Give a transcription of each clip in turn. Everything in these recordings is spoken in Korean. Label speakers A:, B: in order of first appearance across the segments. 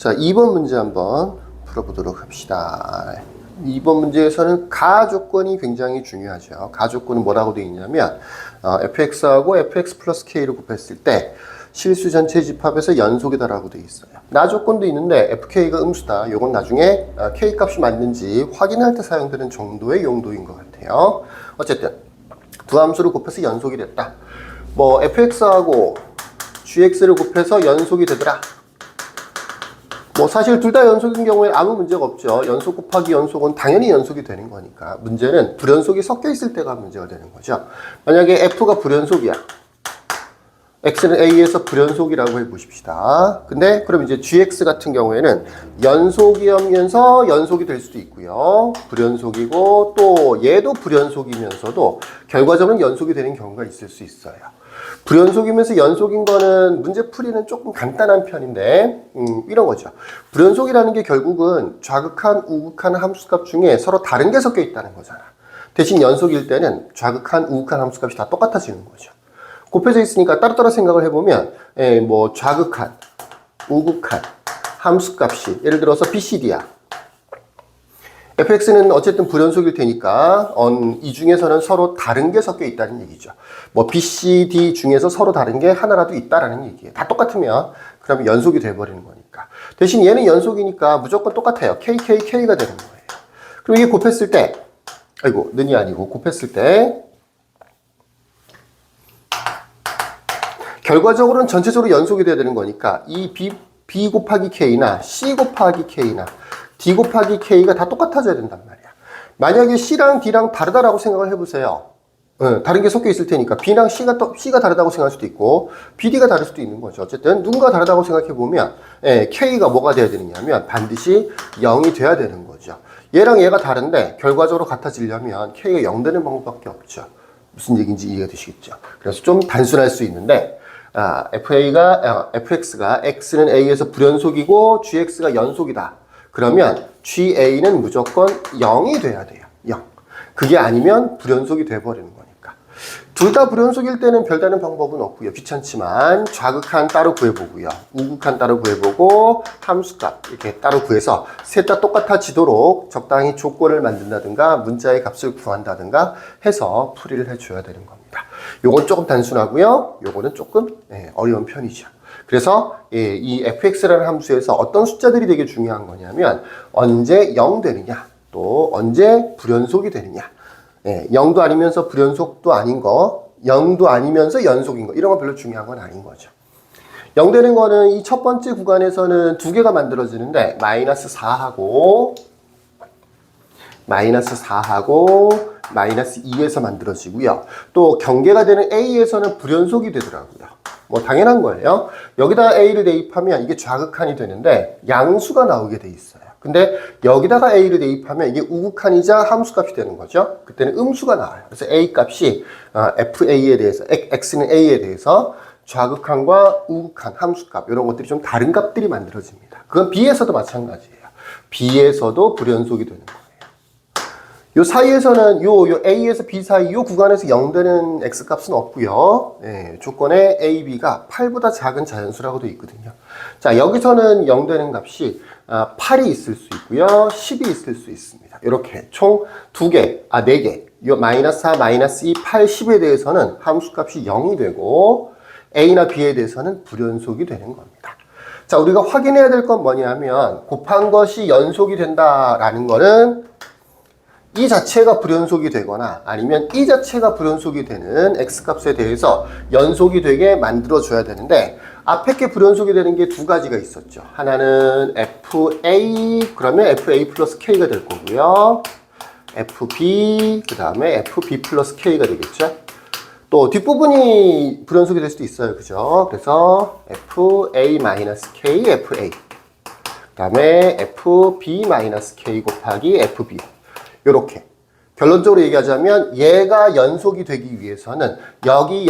A: 자, 2번 문제 한번 풀어보도록 합시다. 2번 문제에서는 가 조건이 굉장히 중요하죠. 가 조건은 뭐라고 되어 있냐면 fx하고 fx 플러스 k를 곱했을 때 실수 전체 집합에서 연속이다라고 되어 있어요. 나 조건도 있는데 fk가 음수다. 이건 나중에 k 값이 맞는지 확인할 때 사용되는 정도의 용도인 것 같아요. 어쨌든 두 함수를 곱해서 연속이 됐다. 뭐 fx하고 gx를 곱해서 연속이 되더라. 뭐 사실 둘 다 연속인 경우에 아무 문제가 없죠. 연속 곱하기 연속은 당연히 연속이 되는 거니까. 문제는 불연속이 섞여 있을 때가 문제가 되는 거죠. 만약에 f가 불연속이야. x는 a에서 불연속이라고 해보십시다. 근데 그럼 이제 gx 같은 경우에는 연속이면서 연속이 될 수도 있고요. 불연속이고 또 얘도 불연속이면서도 결과적으로는 연속이 되는 경우가 있을 수 있어요. 불연속이면서 연속인 거는 문제 풀이는 조금 간단한 편인데 이런 거죠. 불연속이라는 게 결국은 좌극한, 우극한 함수값 중에 서로 다른 게 섞여 있다는 거잖아. 대신 연속일 때는 좌극한, 우극한 함수값이 다 똑같아지는 거죠. 곱해져 있으니까 따로따로 생각을 해보면 뭐 좌극한, 우극한 함수값이 예를 들어서 BCD야. fx는 어쨌든 불연속일 테니까 이 중에서는 서로 다른 게 섞여 있다는 얘기죠. 뭐 BCD 중에서 서로 다른 게 하나라도 있다라는 얘기예요. 다 똑같으면 그러면 연속이 돼버리는 거니까. 대신 얘는 연속이니까 무조건 똑같아요. KKK가 되는 거예요. 그럼 이게 곱했을 때 는이 아니고 곱했을 때 결과적으로는 전체적으로 연속이 돼야 되는 거니까 이 B 곱하기 K나 C 곱하기 K나 D 곱하기 K가 다 똑같아져야 된단 말이야. 만약에 C랑 D랑 다르다라고 생각을 해보세요. 다른 게 섞여 있을 테니까 B랑 C가 다르다고 생각할 수도 있고 BD가 다를 수도 있는 거죠. 어쨌든 누군가 다르다고 생각해보면 K가 뭐가 돼야 되느냐면 반드시 0이 돼야 되는 거죠. 얘랑 얘가 다른데 결과적으로 같아지려면 K가 0 되는 방법밖에 없죠. 무슨 얘기인지 이해가 되시겠죠. 그래서 좀 단순할 수 있는데 fx가 x는 a에서 불연속이고 gx가 연속이다. 그러면 GA는 무조건 0이 돼야 돼요. 0. 그게 아니면 불연속이 돼버리는 거니까. 둘 다 불연속일 때는 별다른 방법은 없고요. 귀찮지만 좌극한 따로 구해보고요. 우극한 따로 구해보고 함수값 이렇게 따로 구해서 셋 다 똑같아지도록 적당히 조건을 만든다든가 문자의 값을 구한다든가 해서 풀이를 해줘야 되는 겁니다. 요건 조금 단순하고요. 요거는 조금 어려운 편이죠. 그래서 이 fx라는 함수에서 어떤 숫자들이 되게 중요한 거냐면 언제 0 되느냐 또 언제 불연속이 되느냐 0도 아니면서 불연속도 아닌 거 0도 아니면서 연속인 거 이런 건 별로 중요한 건 아닌 거죠. 0 되는 거는 이 첫 번째 구간에서는 두 개가 만들어지는데 마이너스 4하고 마이너스 2에서 만들어지고요. 또 경계가 되는 A에서는 불연속이 되더라고요. 뭐 당연한 거예요. 여기다 A를 대입하면 이게 좌극한이 되는데 양수가 나오게 돼 있어요. 근데 여기다가 A를 대입하면 이게 우극한이자 함수값이 되는 거죠. 그때는 음수가 나와요. 그래서 A 값이 FA에 대해서 X는 A에 대해서 좌극한과 우극한 함수값 이런 것들이 좀 다른 값들이 만들어집니다. 그건 B에서도 마찬가지예요. B에서도 불연속이 되는 거예요. 요 사이에서는 요 A에서 B 사이 요 구간에서 0 되는 X값은 없고요. 조건에 A, B가 8보다 작은 자연수라고 되어 있거든요. 자, 여기서는 0 되는 값이 8이 있을 수 있고요. 10이 있을 수 있습니다. 이렇게 총 4개. 요 마이너스 4, 마이너스 2, 8, 10에 대해서는 함수값이 0이 되고 A나 B에 대해서는 불연속이 되는 겁니다. 자, 우리가 확인해야 될 건 뭐냐면 곱한 것이 연속이 된다라는 거는 이 자체가 불연속이 되거나 아니면 이 자체가 불연속이 되는 X값에 대해서 연속이 되게 만들어줘야 되는데 앞에 게 불연속이 되는 게 두 가지가 있었죠. 하나는 FA 그러면 FA 플러스 K가 될 거고요. FB 그 다음에 FB 플러스 K가 되겠죠. 또 뒷부분이 불연속이 될 수도 있어요. 그죠? 그래서 FA-K, FA 그 다음에 FB-K 곱하기 FB 요렇게 결론적으로 얘기하자면 얘가 연속이 되기 위해서는 여기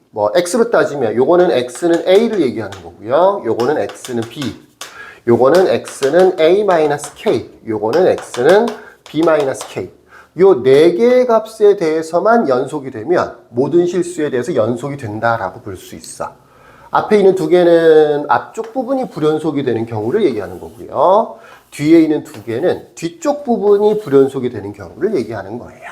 A: 뭐 X로 따지면 요거는 X는 A를 얘기하는 거고요. 요거는 X는 B 요거는 X는 A-K 요거는 X는 B-K 요 4개의 값에 대해서만 연속이 되면 모든 실수에 대해서 연속이 된다라고 볼 수 있어. 앞에 있는 두 개는 앞쪽 부분이 불연속이 되는 경우를 얘기하는 거고요. 뒤에 있는 두 개는 뒤쪽 부분이 불연속이 되는 경우를 얘기하는 거예요.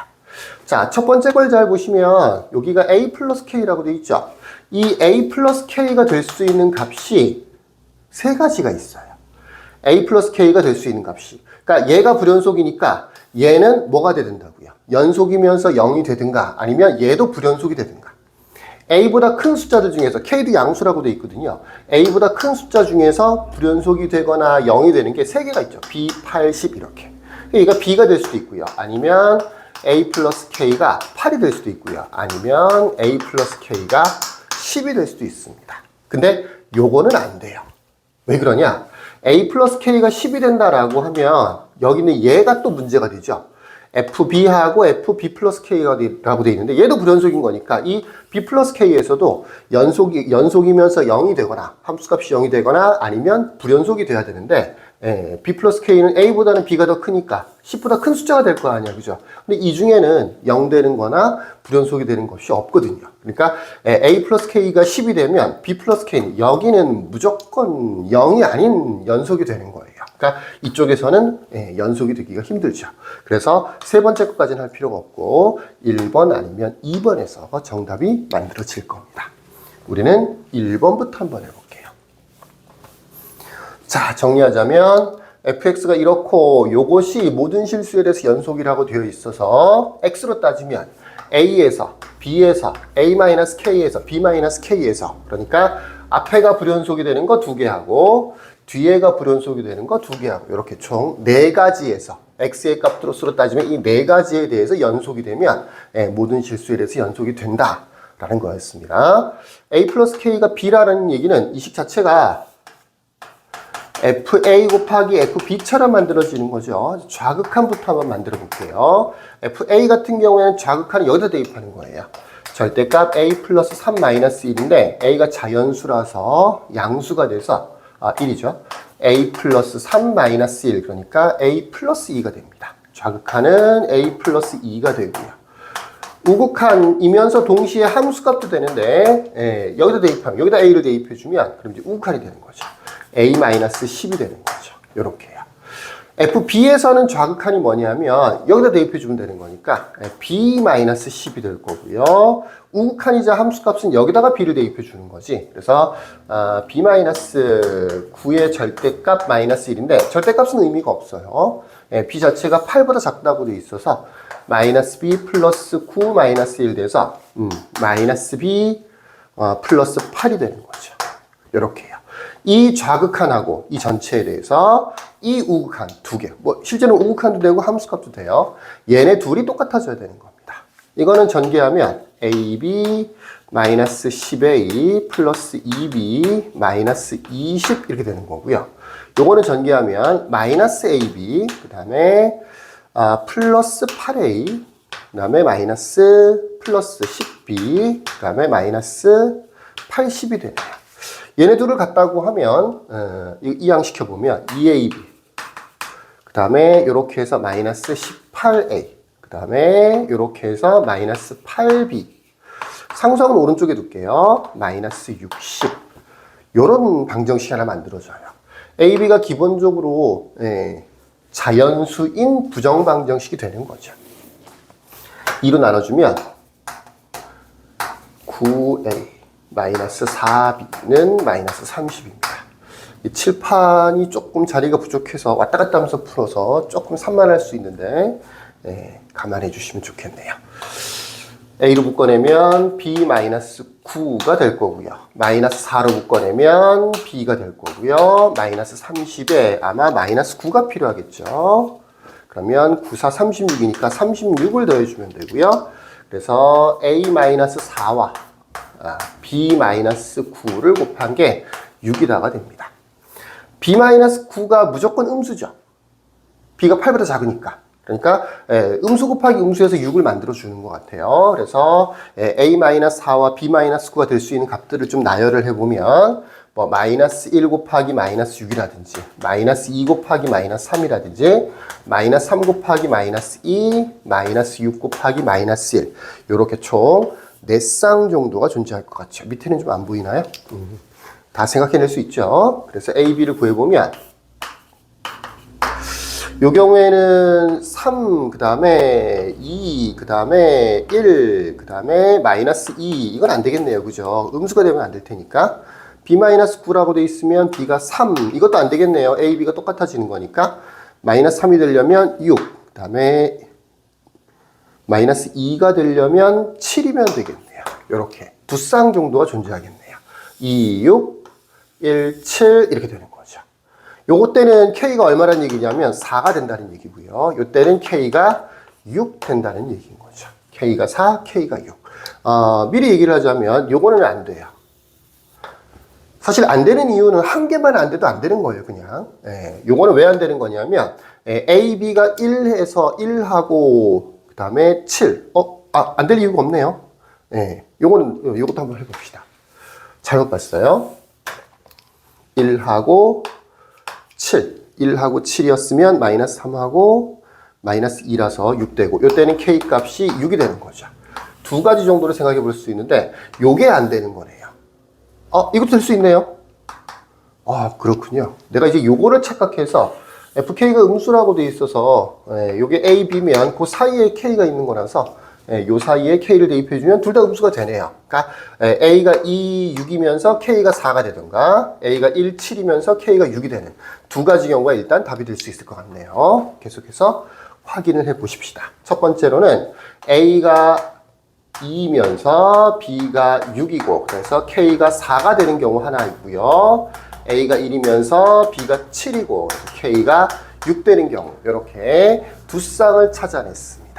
A: 자, 첫 번째 걸 잘 보시면 여기가 a 플러스 k라고 되어 있죠. 이 a 플러스 k가 될 수 있는 값이 세 가지가 있어요. a 플러스 k가 될 수 있는 값이. 그러니까 얘가 불연속이니까 얘는 뭐가 되든다고요? 연속이면서 0이 되든가 아니면 얘도 불연속이 되든가. a보다 큰 숫자들 중에서 k도 양수라고 되어 있거든요. a보다 큰 숫자 중에서 불연속이 되거나 0이 되는 게 세 개가 있죠. b, 80 이렇게. 얘가 b가 될 수도 있고요. 아니면 a 플러스 k가 8이 될 수도 있고요. 아니면 a 플러스 k가 10이 될 수도 있습니다. 근데 요거는 안 돼요. 왜 그러냐? a 플러스 k가 10이 된다라고 하면 여기는 얘가 또 문제가 되죠. fb하고 fb 플러스 k라고 되어 있는데 얘도 불연속인 거니까 이 b 플러스 k에서도 연속이면서 0이 되거나 함수값이 0이 되거나 아니면 불연속이 돼야 되는데 b 플러스 k는 a보다는 b가 더 크니까 10보다 큰 숫자가 될 거 아니야, 그죠? 근데 이 중에는 0 되는 거나 불연속이 되는 것이 없거든요. 그러니까 a 플러스 k가 10이 되면 b 플러스 k는 여기는 무조건 0이 아닌 연속이 되는 거예요. 그러니까 이쪽에서는 연속이 되기가 힘들죠. 그래서 세 번째 것까지는 할 필요가 없고 1번 아니면 2번에서 정답이 만들어질 겁니다. 우리는 1번부터 한번 해볼게요. 자, 정리하자면 fx가 이렇고 요것이 모든 실수에 대해서 연속이라고 되어 있어서 x로 따지면 a에서 b에서 a-k에서 b-k에서 그러니까 앞에가 불연속이 되는 거 2개 하고 뒤에가 불연속이 되는 거 2개 하고 이렇게 총 4가지에서 x의 값으로 따지면 이 4가지에 대해서 연속이 되면 모든 실수에 대해서 연속이 된다라는 거였습니다. a 플러스 k가 b라는 얘기는 이 식 자체가 fa 곱하기 fb처럼 만들어지는 거죠. 좌극한부터 한번 만들어 볼게요. fa 같은 경우에는 좌극한을 여기다 대입하는 거예요. 절대값 a 플러스 3 마이너스 1인데 a가 자연수라서 양수가 돼서 1이죠. a 플러스 3 마이너스 1 그러니까 a 플러스 2가 됩니다. 좌극한은 a 플러스 2가 되고요. 우극한이면서 동시에 함수값도 되는데 여기다 대입하면 여기다 a를 대입해주면 그럼 이제 우극한이 되는 거죠. a-10이 되는 거죠. 요렇게요. fb에서는 좌극한이 뭐냐면 여기다 대입해주면 되는 거니까 b-10이 될 거고요. 우극한이자 함수값은 여기다가 b를 대입해주는 거지. 그래서 b-9의 절대값 마이너스 1인데 절대값은 의미가 없어요. b 자체가 8보다 작다고 돼 있어서 마이너스 b 플러스 9 마이너스 1 돼서 마이너스 b 플러스 8이 되는 거죠. 요렇게요. 이 좌극한하고 이 전체에 대해서 이 우극한 2개, 뭐 실제로는 우극한도 되고 함수값도 돼요. 얘네 둘이 똑같아져야 되는 겁니다. 이거는 전개하면 ab 마이너스 10a 플러스 2b 마이너스 20 이렇게 되는 거고요. 요거는 전개하면 마이너스 ab 그 다음에 플러스 8a 그 다음에 마이너스 플러스 10b 그 다음에 마이너스 80이 되네요. 얘네 둘을 같다고 하면 이항시켜보면 2ab 그 다음에 이렇게 해서 마이너스 18a 그 다음에 이렇게 해서 마이너스 8b 상수항은 오른쪽에 둘게요. 마이너스 60 요런 방정식 하나 만들어줘요. ab가 기본적으로 자연수인 부정방정식이 되는 거죠. 2로 나눠주면 9a 마이너스 4b는 마이너스 30입니다. 이 칠판이 조금 자리가 부족해서 왔다 갔다 하면서 풀어서 조금 산만할 수 있는데 감안해 주시면 좋겠네요. a로 묶어내면 b-9가 될 거고요. 마이너스 4로 묶어내면 b가 될 거고요. 마이너스 30에 아마 마이너스 9가 필요하겠죠. 그러면 9, 4, 36이니까 36을 더해주면 되고요. 그래서 a-4와 b-9를 곱한 게 6이다가 됩니다. b-9가 무조건 음수죠. b가 8보다 작으니까. 그러니까 음수 곱하기 음수에서 6을 만들어 주는 것 같아요. 그래서 a-4와 b-9가 될 수 있는 값들을 좀 나열을 해보면 뭐 마이너스 1 곱하기 마이너스 6이라든지 마이너스 2 곱하기 마이너스 3이라든지 마이너스 3 곱하기 마이너스 2 마이너스 6 곱하기 마이너스 1 이렇게 총 4쌍 정도가 존재할 것 같죠. 밑에는 좀 안 보이나요? 다 생각해낼 수 있죠. 그래서 A, B를 구해보면 요 경우에는 3, 그 다음에 2, 그 다음에 1, 그 다음에 마이너스 2. 이건 안 되겠네요. 그죠? 음수가 되면 안 될 테니까. B-9라고 돼 있으면 B가 3. 이것도 안 되겠네요. A, B가 똑같아지는 거니까. 마이너스 3이 되려면 6. 그 다음에 마이너스 2가 되려면 7이면 되겠네요. 이렇게 두 쌍 정도가 존재하겠네요. 2, 6, 1, 7 이렇게 되는 거죠. 요거 때는 K가 얼마란 얘기냐면 4가 된다는 얘기고요. 요 때는 K가 6 된다는 얘기인 거죠. K가 4, K가 6. 미리 얘기를 하자면 요거는 안 돼요. 사실 안 되는 이유는 한 개만 안 돼도 안 되는 거예요, 그냥. 요거는 왜 안 되는 거냐면 A, B가 1해서 1하고 그 다음에 7. 안 될 이유가 없네요. 요것도 한번 해봅시다. 잘못 봤어요. 1하고 7. 1하고 7이었으면 마이너스 3하고 마이너스 2라서 6 되고, 요때는 K 값이 6이 되는 거죠. 두 가지 정도로 생각해 볼 수 있는데, 요게 안 되는 거네요. 이것도 될 수 있네요. 그렇군요. 내가 이제 요거를 착각해서 FK가 음수라고 돼 있어서, 요게 A, B면 그 사이에 K가 있는 거라서, 요 사이에 K를 대입해주면 둘 다 음수가 되네요. 그러니까 A가 2, 6이면서 K가 4가 되던가 A가 1, 7이면서 K가 6이 되는 두 가지 경우가 일단 답이 될 수 있을 것 같네요. 계속해서 확인을 해 보십시다. 첫 번째로는 A가 2이면서 B가 6이고 그래서 K가 4가 되는 경우 하나 있고요. A가 1이면서 B가 7이고 K가 6 되는 경우 이렇게 두 쌍을 찾아냈습니다.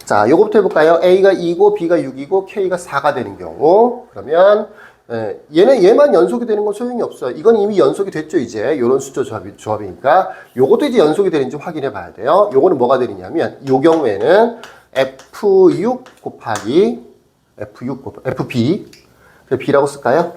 A: 자, 요거부터 해볼까요? A가 2고 B가 6이고 K가 4가 되는 경우 그러면 얘만 연속이 되는 건 소용이 없어요. 이건 이미 연속이 됐죠, 이제. 요런 숫자 조합이니까 요것도 이제 연속이 되는지 확인해 봐야 돼요. 요거는 뭐가 되느냐면 요 경우에는 F6 곱하기 FB B라고 쓸까요?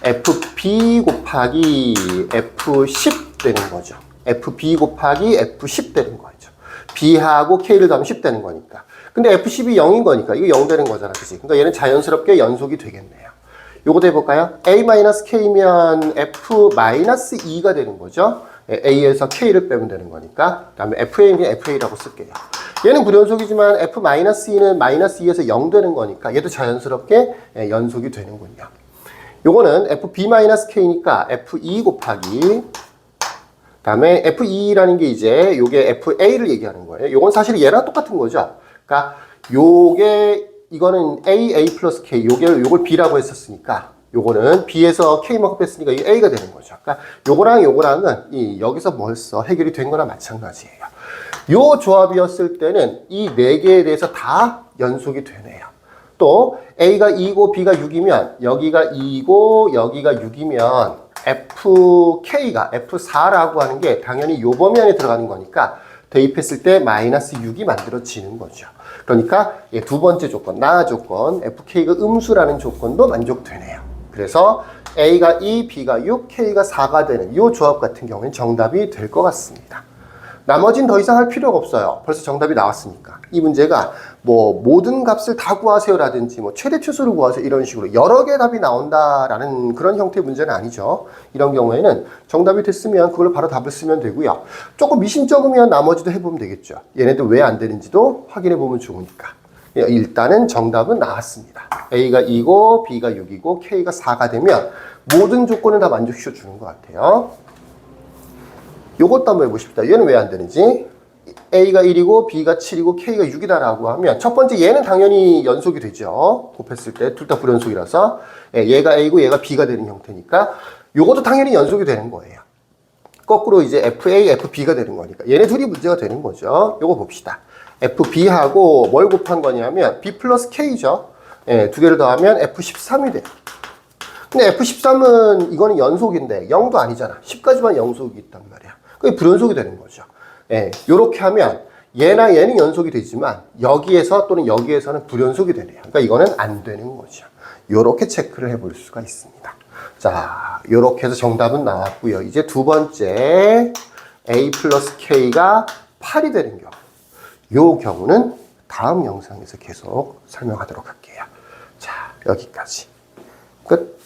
A: FB 곱하기 F10 되는 거죠. FB 곱하기 F10 되는 거죠. B하고 K를 더하면 10 되는 거니까. 근데 F10이 0인 거니까 이거 0 되는 거잖아, 그치? 그러니까 얘는 자연스럽게 연속이 되겠네요. 요것도 해볼까요? A-K면 F-2가 되는 거죠. A에서 K를 빼면 되는 거니까. 그 다음에 FA는 FA라고 쓸게요. 얘는 불연속이지만 F-2는 마이너스 2에서 0 되는 거니까 얘도 자연스럽게 연속이 되는군요. 요거는 FB-K니까 F2 곱하기 그 다음에 F2라는 게 이제 요게 FA를 얘기하는 거예요. 요건 사실 얘랑 똑같은 거죠. 그러니까 이거는 A 플러스 K, 요걸 B라고 했었으니까 요거는 B에서 K만큼 뺐으니까 이게 A가 되는 거죠. 그러니까 요거랑은 여기서 벌써 해결이 된 거나 마찬가지예요. 요 조합이었을 때는 이 네 개에 대해서 다 연속이 되네요. 또 A가 2고 B가 6이면 여기가 2고 여기가 6이면 FK가 F4라고 하는 게 당연히 요 범위 안에 들어가는 거니까 대입했을 때 마이너스 6이 만들어지는 거죠. 그러니까 두 번째 조건, 나아 조건, FK가 음수라는 조건도 만족되네요. 그래서 A가 2, B가 6, K가 4가 되는 이 조합 같은 경우는 정답이 될 것 같습니다. 나머지는 더 이상 할 필요가 없어요. 벌써 정답이 나왔으니까. 이 문제가 모든 값을 다 구하세요라든지 최대 최소를 구하세요 이런 식으로 여러 개의 답이 나온다라는 그런 형태의 문제는 아니죠. 이런 경우에는 정답이 됐으면 그걸 바로 답을 쓰면 되고요. 조금 미심쩍으면 나머지도 해보면 되겠죠. 얘네들 왜 안 되는지도 확인해 보면 좋으니까. 일단은 정답은 나왔습니다. A가 2고 B가 6이고 K가 4가 되면 모든 조건을 다 만족시켜 주는 것 같아요. 요것도 한번 해보십시다. 얘는 왜 안 되는지. A가 1이고 B가 7이고 K가 6이다라고 하면 첫 번째 얘는 당연히 연속이 되죠. 곱했을 때 둘 다 불연속이라서 얘가 A고 얘가 B가 되는 형태니까 요것도 당연히 연속이 되는 거예요. 거꾸로 이제 FA, FB가 되는 거니까 얘네 둘이 문제가 되는 거죠. 요거 봅시다. FB하고 뭘 곱한 거냐면 B 플러스 K죠. 두 개를 더하면 F13이 돼요. 근데 F13은 이거는 연속인데 0도 아니잖아. 10까지만 연속이 있단 말이야. 그게 불연속이 되는 거죠. 요렇게 하면 얘나 얘는 연속이 되지만 여기에서 또는 여기에서는 불연속이 되네요. 그러니까 이거는 안 되는 거죠. 요렇게 체크를 해볼 수가 있습니다. 자, 요렇게 해서 정답은 나왔고요. 이제 두 번째 A 플러스 K가 8이 되는 경우. 요 경우는 다음 영상에서 계속 설명하도록 할게요. 자, 여기까지. 끝.